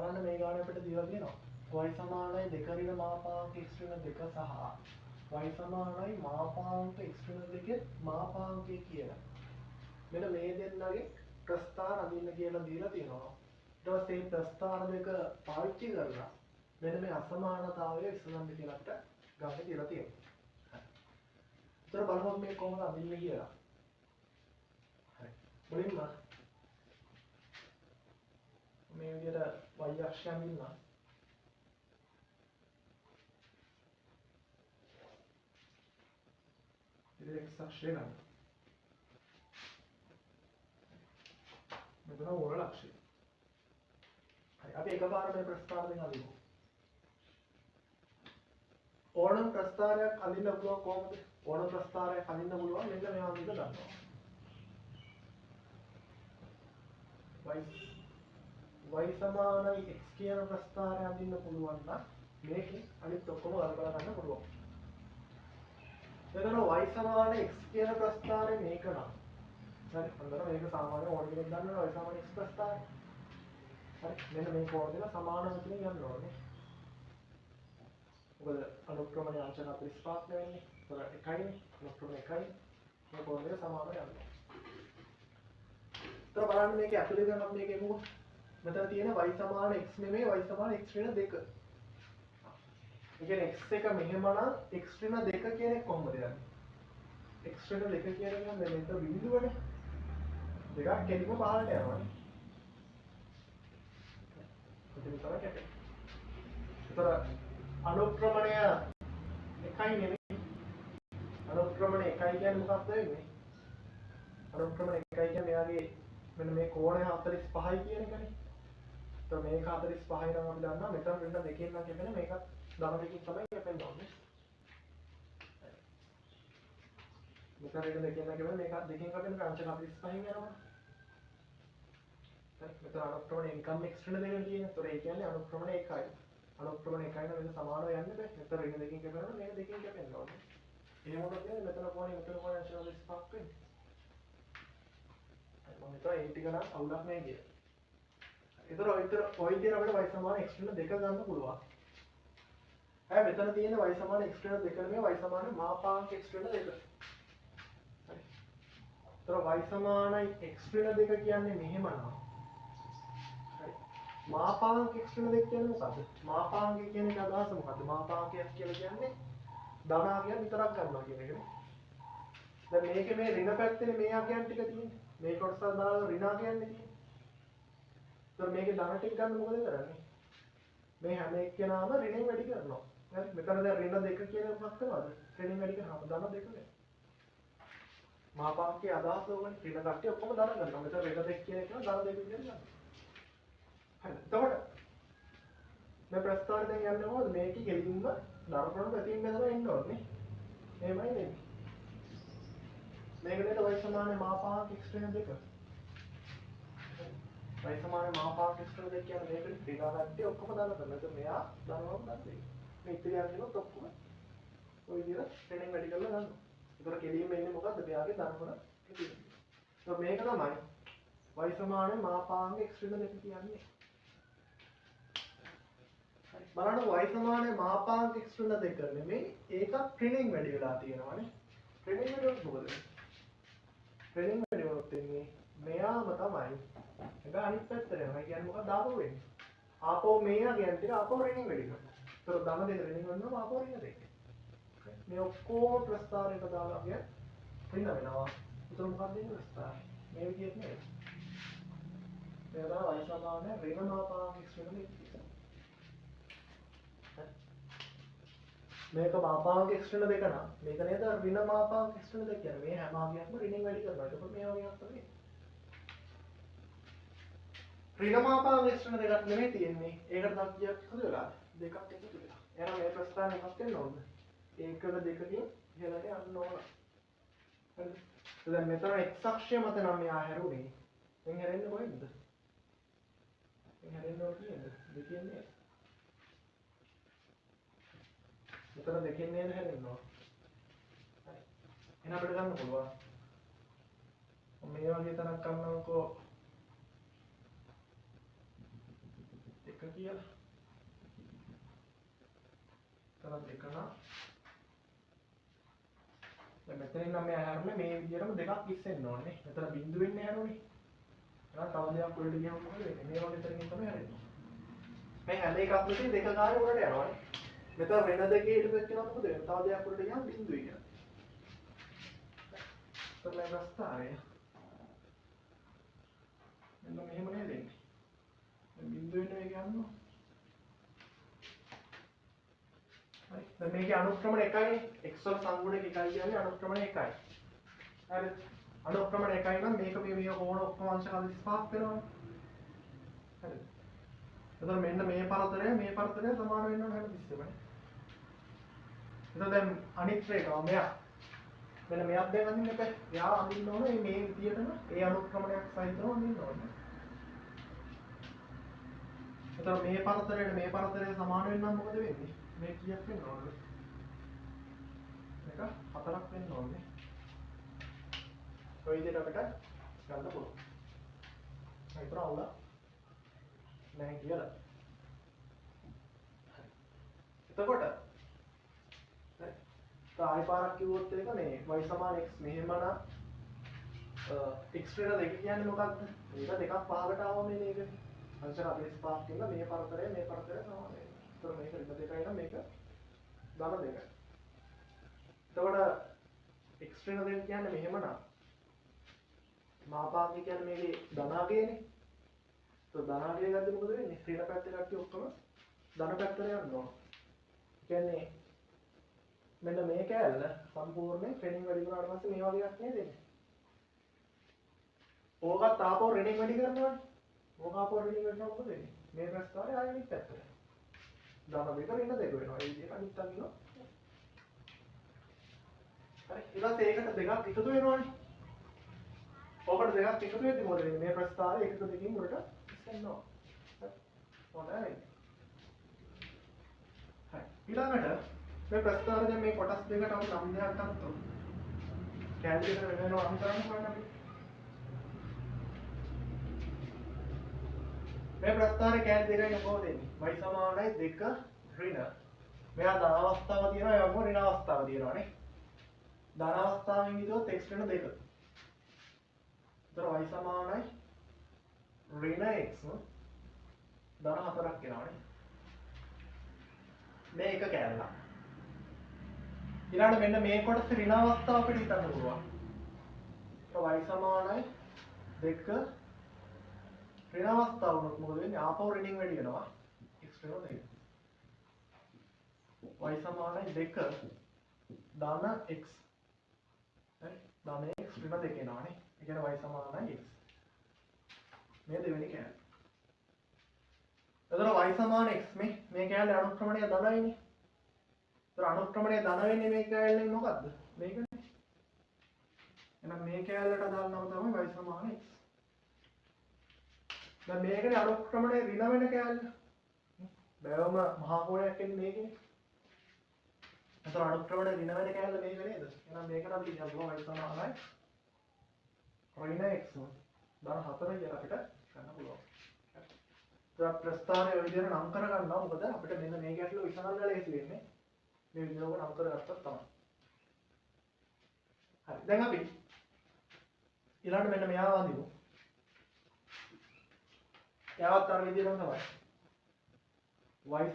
බලන්න මේ ගාන අපිට දීලා තියෙනවා y සමානයි 2 ඍණ මාපාංක x ඍණ 2 සහ y සමානයි මාපාංක x ඍණ 2 මාපාංකය කියලා. මෙන්න මේ දෙන්නගේ ප්‍රස්ථාර අඳින්න කියලා දීලා තියෙනවා. ඊට පස්සේ මේ ප්‍රස්ථාර දෙක පාවිච්චි කරලා මෙන්න මේ අසමානතාවය විසඳන්න කියලා අපිට ගන්න දීලා තියෙනවා. ඒතර බලමු මේ කොහොමද අඳින්නේ කියලා. හරි. මුලින්ම මේ විදිහට y අක්ෂය අඳින්න. ඉතින් x අක්ෂය ගන්න. මෙතන ඕන අක්ෂය. හරි. අපි එකපාරට මේ ප්‍රස්ථාර දෙක අඳිමු. ඕනම ප්‍රස්ථාරයක් අඳින්න පුළුවන් කොහොමද? ඕනම ප්‍රස්ථාරයක් අඳින්න පුළුවන් මෙන්න මේවා විදිහට ගන්නවා. y සමානයි x කියන ප්‍රස්ථාරය අඳින්න පුළුවන් නම් මේකේ අනිත් ඔක්කොම ගලපලා ගන්න පුළුවන්. එතන y සමාන x කියන ප්‍රස්ථාරය මේක නම්. හරි. අnder මේක සාමාන්‍ය ඕන කෙනෙක් දන්නවා y සමාන x ප්‍රස්ථාරය. හරි. මෙන්න මේ කෝණ දෙක සමාන මෙතන යන්න ඕනේ. මොකද අනුක්‍රමණය අංශක 45 වෙන්නේ. ඒතර 1යි අනුක්‍රමණය 1යි. මේ කෝණ දෙක සමානව යනවා. ඒතර බලන්න මේකේ ඇතුලේ ගමන් මේකේ මොකද? මෙතන තියෙන y සමාන x නෙමෙයි y සමාන x ඍණ 2. ඒ කියන්නේ x එක මෙහෙම නම් x ඍණ 2 කියන එක කොහොමද යන්නේ? x ඍණ 2 කියන එක නම් මෙතන බිඳුවනේ. දෙකක් කෙලිම පහළට යනවානේ. එතන තමයි කැපෙන්නේ. ඒතර අනුක්‍රමණය 1යි නෙමෙයි. අනුක්‍රමණය 1යි කියන්නේ මොකක්ද වෙන්නේ? අනුක්‍රමණය 1යි කියන්නේ මෙයාගේ මෙන්න මේ කෝණය 45යි කියන එකනේ. ඒතර මේක 45යි නම් අපි දන්නවා මෙතන ඍණ දෙකෙන් නම් කැපෙන්නේ මේකත් ධන දෙකකින් තමයි කැපෙන්න ඕනේ. මෙතන ඍණ දෙකෙන් නම් කැපෙන්නේ මේකත් දෙකෙන් කැපෙන අංශක 45න් යනවා. හරි. මෙතන අනුක්‍රමණය නිකම් x ඍණ දෙකෙන් තියෙනවා. ඒතර ඒ කියන්නේ අනුක්‍රමණය 1යි. අනුක්‍රමණය 1යි නම් මේක සමානව යන්නේ බෑ. මෙතන ඍණ දෙකකින් කැපෙනවා මේක දෙකකින් කැපෙන්න ඕනේ. එහෙම වුණොත් කියන්නේ මෙතන කෝණය මෙතන කෝණය අංශක 45ක් වෙන්නේ. මම හිතුවා ඒ ටික නම් අවුලක් නැහැ කියලා. ඒතර ඔය විදිහට අපිට y සමාන x ඍණ 2 ගන්න පුළුවන්. හැබැයි මෙතන තියෙන y සමාන x ඍණ 2 නෙමෙයි y සමාන මාපාංක x ඍණ 2. හරි. ඒතර y සමානයි x ඍණ 2 කියන්නේ මෙහෙම නම්. හරි. මාපාංක x ඍණ 2 කියන්නේ මොකද්ද? මාපාංකය කියන එක අදහස මොකද්ද? මාපාංකයක් කියලා කියන්නේ ධනාගයන් විතරක් ගන්නවා කියන එකනේ. දැන් මේකේ මේ ඍණ පැත්තේ මේ අගයන් ටික තියෙන්නේ. මේ කොටස දාලා ඍණ අගයන් තියෙන්නේ. ඒතර මේකේ ධන ටික ගන්න මොකද කරන්නේ? මේ හැම එක්කෙනාම ඍණෙන් වැඩි කරනවා. හරි. මෙතන දැන් ඍණ 2 කියන එකක් කරනවද? ඍණෙන් වැඩි කරාම ධන 2 නේ. මාපාංකයේ අදහස ඕනේ ඍණ කට්ටිය ඔක්කොම ධන ගන්නවා. මෙතන ඍණ 2 කියන එක ධන 2 විදිහට ගන්නවා. හරි. එතකොට මේ ප්‍රස්තාරය දැන් යන්නේ මොකද? මේකේ ගෙලින්ම ධර්මන පැතින් මෙතන එන්න ඕනේ. එහෙමයි නේද? මේක නේද y සමාන මාපාංක x ඍණ 2. y සමාන මාපාංක x ඍණ 2 කියන්නේ මේකේ ඍණ කට්ටිය ඔක්කොම දාලා කරනවා. ඒක මෙයා ධනවම ගන්න දෙයි. මේ ඉතිරියන් දෙනොත් ඔක්කොම ඔය විදිහට ශ්‍රේණියෙන් වැඩි කරලා ගන්නවා. ඒතර කෙලින්ම එන්නේ මොකද්ද? මෙයාගේ ධනවල කෙලින්. ඒක මේක තමයි y සමාන මාපාංක x ඍණ 2 කියන්නේ. බලන්න y සමාන මාපාංක x ඍණ 2 නෙමෙයි ඒක ශ්‍රේණියෙන් වැඩි වෙලා තියෙනවානේ. ශ්‍රේණියෙන් වැඩි වුණොත් මොකද? ශ්‍රේණියෙන් වැඩි වුණොත් එන්නේ මෙයාම තමයි. ඒක අනිත් පැත්තට යනවා. ඒ කියන්නේ මොකක්ද ආපහු වෙන්නේ? ආපහු මෙයා කියන්නේ ආපහු ශ්‍රේණියෙන් වැඩි කරනවා. ඒතර ධන දෙක ශ්‍රේණියෙන් වෙනවා ආපහු ඍණ දෙක. මේ ඔක්කොම ප්‍රස්ථාරයට දාලා ගිය ඍණ වෙනවා. ඒතර මොකක්ද මේ ප්‍රස්ථාරය? මේ විදිහට නේද? මේක තමයි y සමාන ඍණ මාපාංක x ඍණ 2. මේක මාපාංක x ඍණ 2 නම් මේක නේද ඍණ මාපාංක x ඍණ 2 කියන්නේ. මේ හැම ආගයක්ම ඍණෙන් වැඩි කරනවා. ඒකෝ මේ වගේක් තමයි. ඍණ මාපාංක x ඍණ 2ක් නෙමෙයි තියෙන්නේ. ඒකට තත්ත්වයක් එකතු වෙලා දෙකක් එකතු වෙලා. එහෙනම් මේ ප්‍රස්ථාරය මොකක්ද වෙන්න ඕනද? ඒකට දෙකකින් ඉහළට යන්න ඕන. හරිද? දැන් මෙතන x අක්ෂය මත නම් මෙයා හැරුණේ. දැන් හැරෙන්නේ කොහෙන්ද? දැන් හැරෙන්නේ කොහෙන්ද? දෙකෙන් නේද? මෙතන දෙකෙන් නේද හැරෙන්නේ? හරි. එහෙනම් අපිට ගන්න පුළුවන්. මේ වගේ තරක් ගන්නකො x දෙක කියලා. තව දෙක නම් දැන් මෙතනින් නම් මේ හැරුනේ මේ විදිහටම දෙකක් ඉස්සෙන්න ඕනේ. මෙතන බිඳු වෙන්නේ හැරුනේ. එහෙනම් තව දෙයක් උඩට ගියම මොකද වෙන්නේ? මේ වගේ තැනකින් තමයි හැරෙන්නේ. මේ හැම එකක් විසින් දෙක ගානේ උඩට යනවානේ. මෙතන වෙන දෙකේ ඊට පස්සේ මොකද වෙන්නේ? තව දෙයක් උඩට ගියාම බිඳුයි කියලා. තමයි ප්‍රස්තාවය. මෙන්න මෙහෙම නේද එන්නේ. දැන් බිඳු වෙන එක යනවා. හරි. දැන් මේකේ අනුක්‍රමණ එකයිනේ. x වල සංගුණක එකයි කියන්නේ අනුක්‍රමණ එකයි. හරිද? අනුක්‍රමණ එකයි නම් මේක මේ කෝණ ඔක්කොම අංශ 45ක් වෙනවනේ. හරිද? එතකොට මෙන්න මේ පරතරය සමාන වෙන්න ඕන හැමතිස්සෙම නේ. එතකොට දැන් අනිත් එක මෙයා. මෙන්න මෙයක් දැන් අඳින්න එපා. එයා අඳින්න ඕනේ මේ විදියටම ඒ අනුක්‍රමණයක් සහිතව අඳින්න ඕනේ. එතකොට මේ පරතරය සමාන වෙන්න නම් මොකද වෙන්නේ? මේ කීයක් වෙන්න ඕනද? මේක 4ක් වෙන්න ඕනේ. ඔය විදිහට අපිට ගන්න පුළුවන්. ඒතර අවුල නැහැ කියලා. එතකොට ආයි පාරක් කිව්වොත් එක මේ y = x මෙහෙම නම් x වෙන දෙක කියන්නේ මොකක්ද? මේක දෙකක් පහකට ආවම එන එකනේ. අංශ 45ක් කියලා මේ පරතරය සමාන වෙනවා. ඒතර මේක ඍණ දෙකයි නම් මේක ධන දෙකයි. එතකොට x වෙන දෙක කියන්නේ මෙහෙම නම් මාපාංක කියන්නේ මේකේ ධනාගයනේ. તો ධනාගය ගත්තොත් මොකද වෙන්නේ? ඍණ පැත්තේ කට්ටිය ඔක්කොම ධන පැත්තට යනවා. කියන්නේ මෙන්න මේ කෑල්ල සම්පූර්ණයෙන් ශ්‍රේණියෙන් වැඩි වුණාට පස්සේ මේ වගේ එකක් නේද එන්නේ. ඕකත් ආපහු ශ්‍රේණියෙන් වැඩි කරනවානේ. ඕක ආපහු ශ්‍රේණියෙන් වැඩි කරනකොට මොකද වෙන්නේ? මේ ප්‍රස්තාවය ආයෙ අනිත් පැත්තට. ධන දෙක ඍණ දෙක වෙනවා. ඒ විදිහට අනිත් අගිනවා. හරි. ඊළඟට ඒකට දෙකක් එකතු වෙනවානේ. ඔකට දෙකක් එකතු වෙද්දි මොකද වෙන්නේ? මේ ප්‍රස්තාවය එකක දෙකකින් උඩට ඉස්සෙනවා. හොඳයි. හරි. ඊළඟට මේ ප්‍රස්තාවය දැන් මේ කොටස් දෙකට අපි නම් දෙකක් ගත්තොත් කැලරි දෙක වෙනවා නම් කරන්න පුළුවන් අපි. මේ ප්‍රස්තාවයේ කැලරි දෙකයි කොහොමද එන්නේ? y = 2 ඍණ. මෙයා ධන අවස්ථාව තියෙනවා ඒ වගේම ඍණ අවස්ථාව තියෙනවානේ. ධන අවස්ථාවෙන් විදිහට x ඍණ 2. y = ඍණ x ධන 4ක් එනවානේ. මේ එක කැලලක්. ඊළඟට මෙන්න මේ කොටස ඍණ අවස්ථාව අපිට හිතන්න පුළුවන්. y = 2 ඍණ අවස්ථාව වුණොත් මොකද වෙන්නේ? ආපහු ඍණින් වැඩි වෙනවා. x ඍණ 2. y = 2 ධන x. හරි? ධන x ඍණ 2 එනවානේ. ඒ කියන්නේ y = x. මේ දෙවෙනි කෑල්ල. එතකොට y = x මේ කෑල්ලේ අනුක්‍රමණය ධනයිනේ. ඒතර අනුක්‍රමණය ධන වෙන්නේ මේ කෑල්ලෙන් මොකද්ද? මේකනේ. එහෙනම් මේ කෑල්ලට දාන්නම තමයි y = x. දැන් මේකනේ අනුක්‍රමණය ඍණ වෙන කෑල්ල. බෑවම මහා කෝණයක් එන්නේ මේකනේ. ඒතර අනුක්‍රමණය ඍණ වෙන කෑල්ල මේක නේද? එහෙනම් මේකට අපි කියනවා y = ඍණ x ධන 4 කියලා අපිට ගන්න පුළුවන්. ඒක ප්‍රස්තාවය ඔය විදිහට නම් කර ගන්නවා. මොකද අපිට මෙන්න මේ ගැටලුව විසඳන්න ලේසි වෙන්නේ. මේ විදිහට නම් කරගත්තොත් තමයි. හරි. දැන් අපි ඊළඟට මෙන්න මෙයා වඳිමු. එයාවත් අර විදිහටම තමයි. y =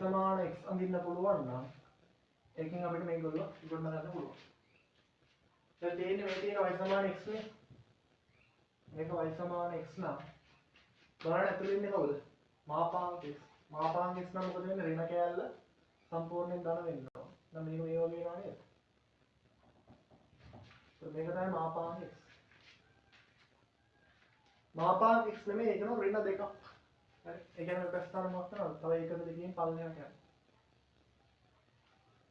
x අඳින්න පුළුවන් නම් ඒකෙන් අපිට මේගොල්ලෝ ඉක්මනට ගන්න පුළුවන්. දැන් තියෙන්නේ මේ තියෙන y = x නේ. මේක y = x නම් බලන්න ඇතුළේ ඉන්නේ කවුද? මාපාංක x. මාපාංක x නම් මොකද වෙන්නේ? ඍණ කෑල්ල සම්පූර්ණයෙන් ධන වෙන්න ඕන. දැන් මේක මේ වගේ වෙනවා නේද? මේක තමයි මාපාංක x. මාපාංක x නෙමෙයි ඒක නෝ ඍණ දෙකක්. හරි. ඒ කියන්නේ ප්‍රස්ථාන මොකක්ද කරනවද? තව එකද දෙකකින් පල්ලෙහාට යනවා.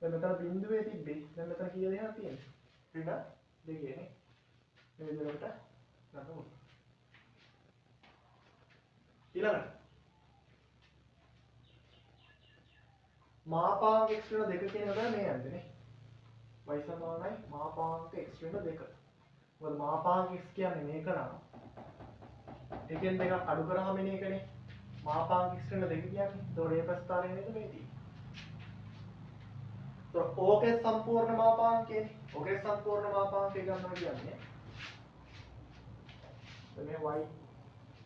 දැන් මෙතන බිඳුවේ තිබ්බේ. දැන් මෙතන කීයද යනවා තියෙන්නේ? ඍණ දෙකේ නේ. මේ විදිහට ගන්න ඕන. ඊළඟට මාපාංක x ඍණ 2 කියන එක මේ යන්නේ නේ. y = මාපාංක x ඍණ 2. මොකද මාපාංක x කියන්නේ මේක නම් එකෙන් දෙකක් අඩු කරාම එන එකනේ. මාපාංක එක්ස්ටර්නල් දෙක කියන්නේ. එතකොට මේ ප්‍රස්ථාරය නේද මේ තියෙන්නේ. එතකොට ඕකේ සම්පූර්ණ මාපාංකයනේ. ඕකේ සම්පූර්ණ මාපාංකය ගන්නවා කියන්නේ මේ y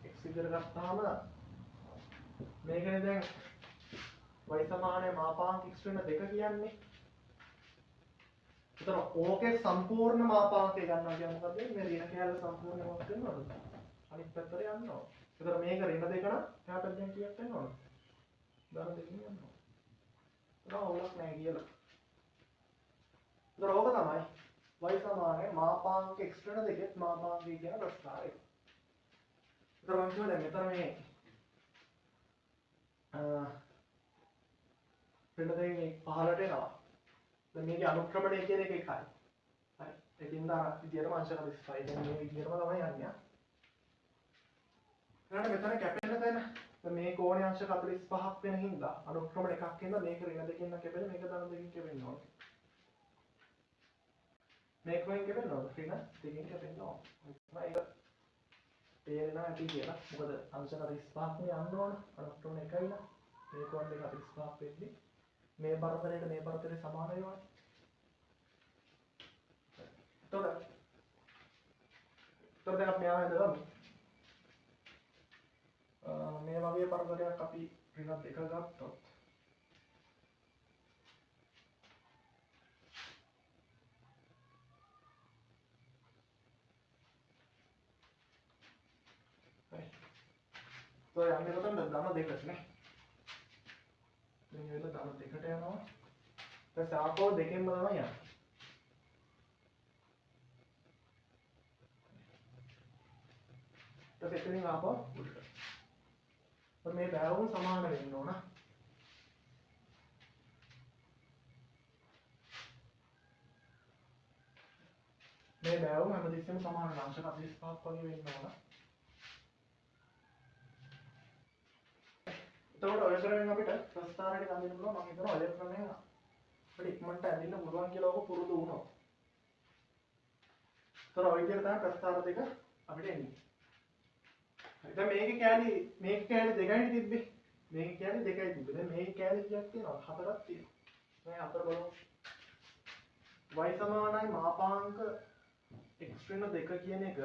x විදිහට ගත්තාම මේකනේ දැන් y සමානයි මාපාංක එක්ස්ටර්නල් දෙක කියන්නේ. එතකොට ඕකේ සම්පූර්ණ මාපාංකය ගන්නවා කියන්නේ මොකද? මේ ඍණ කැලේ සම්පූර්ණයක් වෙනවද? අනිත් පැත්තට යනවා. එතකොට මේක ඍණ දෙක නම් එහා පැත්තෙන් කීයක් වෙන්න ඕනද? ධන දෙකකින් යනවා. ඒක අවුලක් නැහැ කියලා. එතකොට ඕක තමයි y සමානයි මාපාංක එක්ස්ටර්නල් දෙකෙත් මාපාංකය කියන ප්‍රස්ථාරය. එතකොට මම කියනවා දැන් මෙතන මේ ඍණ දෙකෙන් 15ට එනවා. දැන් මේකේ අනුක්‍රමණය කියන එක එකයි. හරි. ඒකින්ද අර විදියටම අංශක 35. දැන් මේ විදියටම තමයි යන්නේ. ඊළඟට මෙතන කැපෙන තැන මේ කෝණේ අංශක 45ක් වෙන හින්දා අනුක්‍රමණ එකක් හින්දා මේක ඍණ දෙකෙන් කැපෙන මේක ධන දෙකෙන් කැපෙන්න ඕනේ. මේක වෙන් කැපෙන්න ඕනේ. ඍණ දෙකෙන් කැපෙන්න ඕනේ. ඒක තේරෙනවා ඇති කියලා. මොකද අංශක 35ක් නේ යන්න ඕන. අනුක්‍රමණ එකයි නා. මේ කෝණ දෙක 45ක් වෙද්දී මේ බරතරයට මේ බරතරේ සමාන වෙනවා. එතකොට දැන් අපි ආයෙත් බලමු. මේ වගේ බරතරයක් අපි ඍණ දෙක ගත්තොත් හරි. તો යන්නේ කොතනද? ධන දෙකට නේ. දැන් වෙන ධන දෙකට යනවා. ඊට ආපහු දෙකෙන්ම තමයි යන්නේ. ඊට එතනින් ආපහු උඩට. මේ බැලුම් සමාන වෙන්න ඕන. මේ බැලුම් හැමතිස්සෙම සමාන අංශක 45ක් වගේ වෙන්න ඕන. එතකොට ඔය ක්‍රමයෙන් අපිට ප්‍රස්ථාරයට ගන්න පුළුවන්. මම හිතනවා ඔය ක්‍රමයෙන් අපිට ඉක්මනට ඇඳින්න පුළුවන් කියලා ඔක පුරුදු වුණා. ඒතර ඔය විදිහට තමයි ප්‍රස්ථාර දෙක අපිට එන්නේ. දැන් මේකේ කෑලි දෙකයි තිබ්බේ. මේකේ කෑලි දෙකයි තිබ්බේ. දැන් මේකේ කෑලි කීයක් තියෙනවද? හතරක් තියෙනවා. මේ හතර බලමු. y සමානයි මාපාංක x ඍණ දෙක කියන එක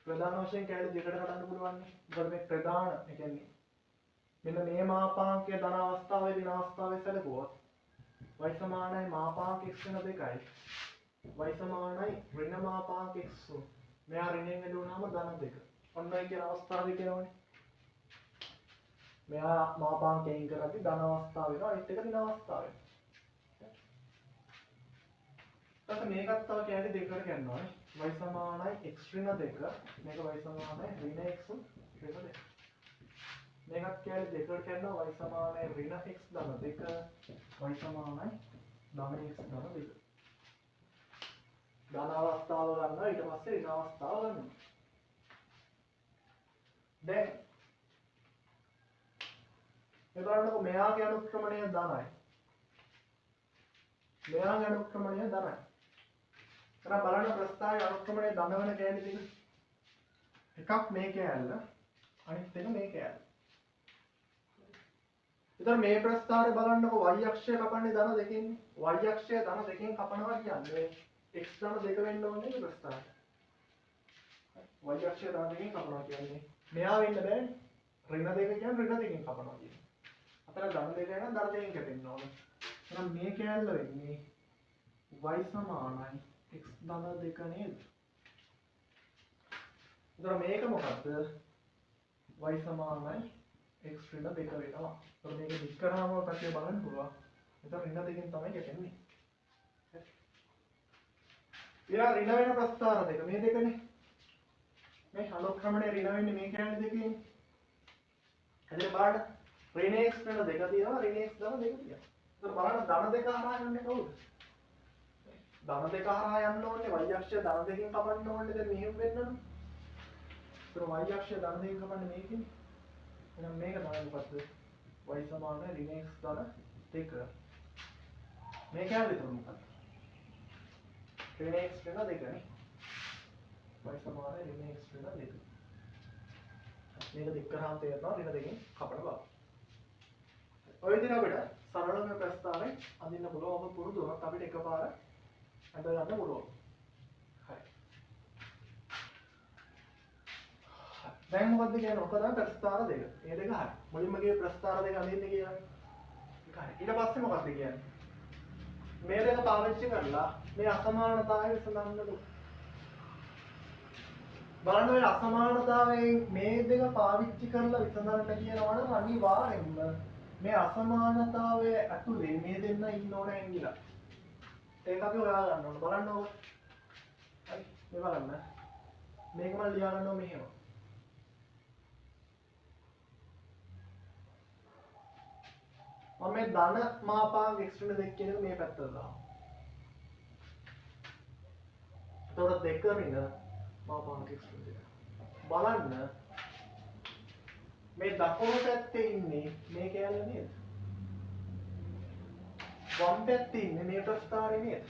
ප්‍රධාන වශයෙන් කෑලි දෙකකට කඩන්න පුළුවන් නේ. මොකද මේ ප්‍රධාන ඒ කියන්නේ මෙන්න මේ මාපාංකය ධන අවස්ථාවේ ඍණ අවස්ථාවේ සැලකුවොත් y සමානයි මාපාංක x ඍණ දෙකයි. y සමානයි ඍණ මාපාංක x. මෙයා ඍණයෙන් එළුණාම ධන දෙක. ඔන්න ඔය කියන අවස්ථාවේ කියනවනේ. මෙයා මාපාංකයෙන් කරද්දි ධන අවස්ථාව වෙනවා අනිත් එක ඍණ අවස්ථාව වෙනවා. ඊට මේකත් තව කැලේ දෙකකට ගන්නවා නේ. y සමානයි x ඍණ දෙක. මේක y සමානයි ඍණ x ඍණ දෙක. මේකත් කැලේ දෙකකට ගන්නවා y සමානයි ඍණ x ධන දෙක. y සමානයි ධන x ධන දෙක. ධන අවස්ථාව ගන්නවා ඊට පස්සේ ඍණ අවස්ථාව ගන්නවා. දැන් මේ බලන්නකො මෙයාගේ අනුක්‍රමණය ධනයි. මෙයාගේ අනුක්‍රමණය ධනයි. එහෙනම් බලන්න ප්‍රස්ථාරයේ අනුක්‍රමණය ධන වෙන කෑලි දෙක. එකක් මේ කෑල්ල අනිත් එක මේ කෑල්ල. එතකොට මේ ප්‍රස්ථාරය බලන්නකො y අක්ෂය කපන්නේ ධන දෙකෙන්නේ. y අක්ෂය ධන දෙකෙන් කපනවා කියන්නේ x ධන දෙක වෙන්න ඕනේ මේ ප්‍රස්ථාරය. y අක්ෂය ධන දෙකෙන් කපනවා කියන්නේ මෙයා වෙන්න බෑනේ. ඍණ දෙක කියන්නේ ඍණ දෙකෙන් කපනවා කියන්නේ. අතන ධන දෙක නම් ධන දෙකෙන් කැපෙන්න ඕනේ. එහෙනම් මේ කෑල්ල වෙන්නේ y සමානයි x ධන දෙක නේද? එතකොට මේක මොකද්ද? y සමානයි x ඍණ දෙක වෙනවා. එතකොට මේක දික් කරාම කතිය බලන්න පුළුවන්. එතකොට ඍණ දෙකෙන් තමයි කැපෙන්නේ. ඊළඟ ඍණ වෙන ප්‍රස්ථාර දෙක මේ දෙකනේ. මේ අනුක්‍රමණය ඍණ වෙන්නේ මේ කෑලි දෙකේ. හරිද බලන්න. ඍණ x ඍණ දෙක තියෙනවා ඍණ x ධන දෙක තියෙනවා. එතකොට බලන්න ධන දෙක හරහා යන්නේ කවුද? ධන දෙක හරහා යන්න ඕනේ y අක්ෂය ධන දෙකෙන් කපන්න ඕනේ දැන් මෙහෙම වෙන්නනේ. එතකොට y අක්ෂය ධන දෙකෙන් කපන්නේ මේකනේ. එහෙනම් මේක තමයි මොකද්ද? y සමාන ඍණ x ධන දෙක. මේ කෑල්ලේ තුන මොකක්ද? ඍණ x ඍණ දෙකනේ. y සමාන ඍණ x ඍණ දෙක. මේක දික් කරාම තේරෙනවා ඍණ දෙකෙන් කපන බව. ඔය විදිහට අපිට සරලව මේ ප්‍රස්ථාරය අඳින්න පුළුවන්. ඔබ පුරුදු වුණොත් අපිට එකපාර අඳ ගන්න පුළුවන්. හරි. දැන් මොකද්ද කියන්නේ? ඔක තමයි ප්‍රස්ථාර දෙක. මේ දෙක හරි. මුලින්ම ගියේ ප්‍රස්ථාර දෙක අඳින්න කියලා. ඒක හරි. ඊට පස්සේ මොකද්ද කියන්නේ? මේ දෙක පාවිච්චි කරලා මේ අසමානතාවය විසඳන්නලු. බලන්න මේ අසමානතාවයෙන් මේ දෙක පාවිච්චි කරලා විසඳන්න කියනවා නම් අනිවාර්යෙන්ම මේ අසමානතාවය ඇතුලේ මේ දෙන්න ඉන්න ඕන ඇංගිලා. ඒක අපි හොයා ගන්න ඕන. බලන්න ඕක. හරි. මේ බලන්න. මේක මම ලියා ගන්නවා මෙහෙම. මම මේ ධන මාපාංක එක්ස්ට්‍රීම දෙක කියන එක මේ පැත්තට දානවා. එතකොට දෙක රින මාපාංක එක්ස්ට්‍රීම දෙක. බලන්න මේ දකුණු පැත්තේ ඉන්නේ මේ කැලේ නේද? වම් පැත්තේ ඉන්නේ මේ ප්‍රස්ථාරේ නේද?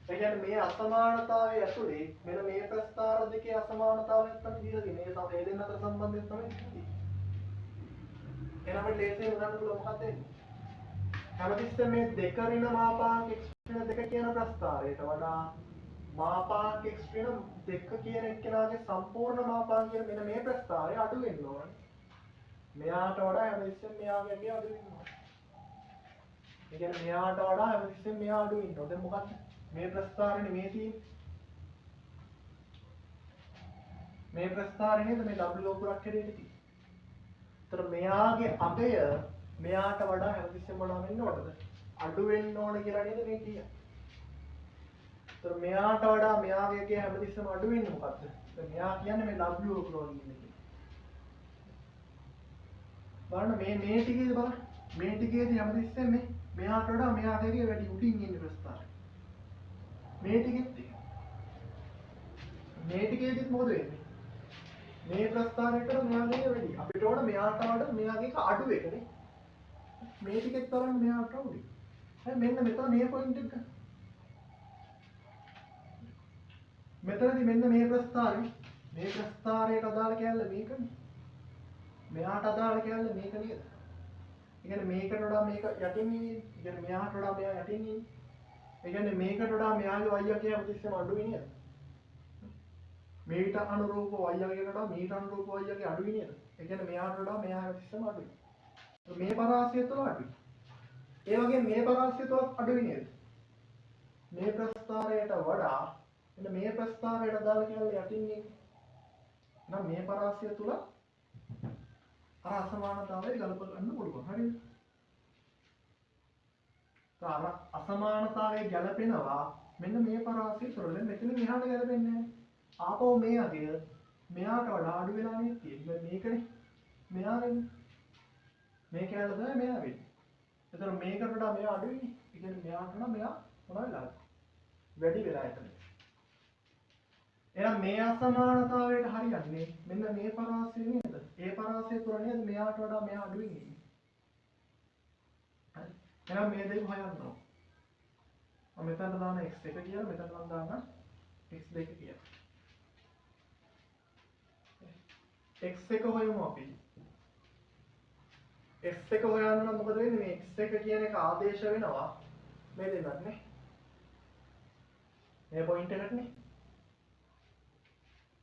ඒ කියන්නේ මේ අසමානතාවය ඇතුලේ මෙන්න මේ ප්‍රස්ථාර දෙකේ අසමානතාවයක් තමයි දීලා තියෙන්නේ. ඒ දෙන්න අතර සම්බන්ධය තමයි තියෙන්නේ. එහෙනම් අපිට ලේසියෙන් උදාහරණ පුළුවන් මොකක්ද වෙන්නේ? හැමතිස්සෙම මේ දෙක ඍණ මාපාංක එක්ස්ට්‍රීම දෙක කියන ප්‍රස්ථාරයට වඩා මාපාංක එක්ස්ට්‍රීම දෙක කියන එක්කෙනාගේ සම්පූර්ණ මාපාංක කියන මෙන්න මේ ප්‍රස්ථාරය අඩු වෙන්න ඕන. මෙයාට වඩා හැමතිස්සෙම මෙයාගේ අඩු වෙන්න ඕන. ඒ කියන්නේ මෙයාට වඩා හැමතිස්සෙම මෙයා අඩු වෙන්න ඕන. දැන් මොකක්ද? මේ ප්‍රස්ථාරනේ මේ තියෙන්නේ. මේ ප්‍රස්ථාරේ නේද මේ W ලෝකුරක් හැදෙන්නේ තියෙන්නේ. ඒතර මෙයාගේ අගය මෙයාට වඩා හැමතිස්සෙම මොනවා වෙන්න ඕනද? අඩු වෙන්න ඕන කියලා නේද මේ කියන්නේ. ඒතර මෙයාට වඩා මෙයාගේ අගය හැමතිස්සෙම අඩු වෙන්නේ මොකද්ද? දැන් මෙයා කියන්නේ මේ W ලෝකුරවල ඉන්නේ කියලා. බලන්න මේ ටිකේද බලන්න. මේ ටිකේදී හැමතිස්සෙම මෙයාට වඩා මෙයාගේ අගය වැඩි උඩින් ඉන්නේ ප්‍රස්ථාරේ. මේ ටිකෙත් මේ ටිකේදීත් මොකද වෙන්නේ? මේ ප්‍රස්ථාරයට මෙයාගේ වැඩි. අපිට ඕන මෙයාට වඩා මෙයාගේ අඩු එකනේ. මේ ටිකෙත් තරම් මෙයාට උඩි. දැන් මෙන්න මෙතන මේ පොයින්ට් එක. මෙතනදී මෙන්න මේ ප්‍රස්ථාරයට අදාළ කැලල මේකනේ. මෙයාට අදාළ කැලල මේක නේද? ඒ කියන්නේ මේකට වඩා මේක යටින් ඉන්නේ. ඒ කියන්නේ මෙයාට වඩා මෙයා යටින් ඉන්නේ. ඒ කියන්නේ මේකට වඩා මෙයාගේ y අගය හැමතිස්සෙම අඩුයි නේද? මේට අනුරූප y අගයකට වඩා මේට අනුරූප y අගය අඩුයි නේද? ඒ කියන්නේ මෙයාට වඩා මෙයා හැමතිස්සෙම අඩුයි. මේ පරාසය තුළ අඩුයි. ඒ වගේ මේ පරාසය තුළ අඩුයි නේද? මේ ප්‍රස්ථාරයට වඩා එන්න මේ ප්‍රස්ථාරයට අදාළ කියලා යටින් ඉන්නේ. නම් මේ පරාසය තුළ අර අසමානතාවය ගලප ගන්න පුළුවන්. හරිද? අර අසමානතාවය ගැලපෙනවා මෙන්න මේ පරාසය තුළ. දැන් මෙතනින් එහාට ගැලපෙන්නේ නැහැ. ආපහු මේ අගය මෙයාට වඩා අඩු වෙලා නේ තියෙන්නේ. මේකනේ. මෙයා වෙන්නේ. මේ කැලල තමයි මෙයා වෙන්නේ. එතන මේකට වඩා මෙයා අඩුයිනේ. ඒ කියන්නේ මෙයාට වඩා මෙයා මොන වෙලාද? වැඩි වෙලා එතන. එහෙනම් මේ අසමානතාවයට හරියන්නේ මෙන්න මේ පරාසය නේද? ඒ පරාසය තුළ නේද මෙයාට වඩා මෙයා අඩුයින් ඉන්නේ. හරි. එහෙනම් මේ දෙක හොයන්න ඕන. මම මෙතනට දාන x1 කියලා මෙතන මම දාන්න x2 කියලා. x1 හොයමු අපි. x1 හොයන්න නම් මොකද වෙන්නේ? මේ x1 කියන එක ආදේශ වෙනවා මේ දෙන්නත් නේ. මේ පොයින්ට් එකට නේ.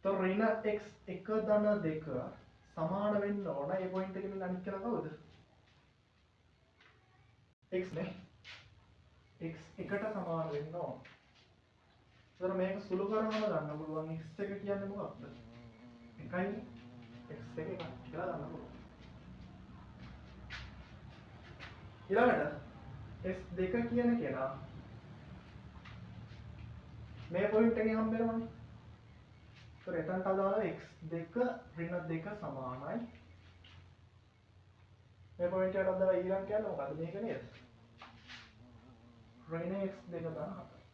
તો ඍණ x1 ධන 2 සමාන වෙන්න ඕන. මේ පොයින්ට් එකෙන් අනිත් කෙනා කවුද? x නේ. x 1ට සමාන වෙන්න ඕන. ඒතර මේක සුළු කරනම ගන්න පුළුවන්. x1 කියන්නේ මොකක්ද? 1යි x1 1 කියලා ගන්න පුළුවන්. ඊළඟට s2 කියන කෙනා මේ පොයින්ට් එකෙන් හම්බ වෙනවනේ. ඒතර එතනට අදාළ x2 ඍණ 2 සමානයි. මේ පොයින්ට් එකට අදාළ ඊළඟ කියන්නේ මොකද්ද? මේක නේද? ඍණ x2 ධන 4.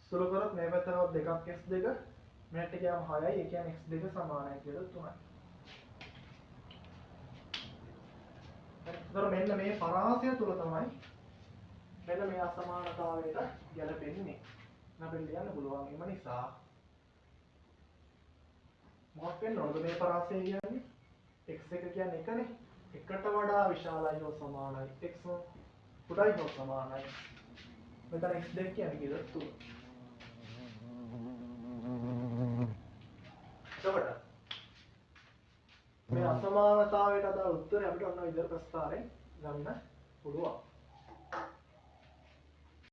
සුළු කරොත් මේ පැත්තට දෙකක් x2 මෙහෙට ගියාම 6යි. ඒ කියන්නේ x2 සමානයි කියලා 3යි. ඒතර මෙන්න මේ පරාසය තුල තමයි මෙන්න මේ අසමානතාවයට ගැලපෙන්නේ. අපිට ලියන්න පුළුවන්. එම නිසා මොකක් වෙන්න ඕනද මේ පරාසය කියන්නේ? x එක කියන්නේ එකනේ. එකට වඩා විශාලයි හෝ සමානයි x පුටයි හෝ සමානයි. මෙතන x2 කියන්නේ කීයද? 3. එතකොට මේ අසමානතාවයට අදාළ උත්තරය අපිට ඔන්න විදිහට ප්‍රස්තාරයෙන් ගන්න පුළුවන්.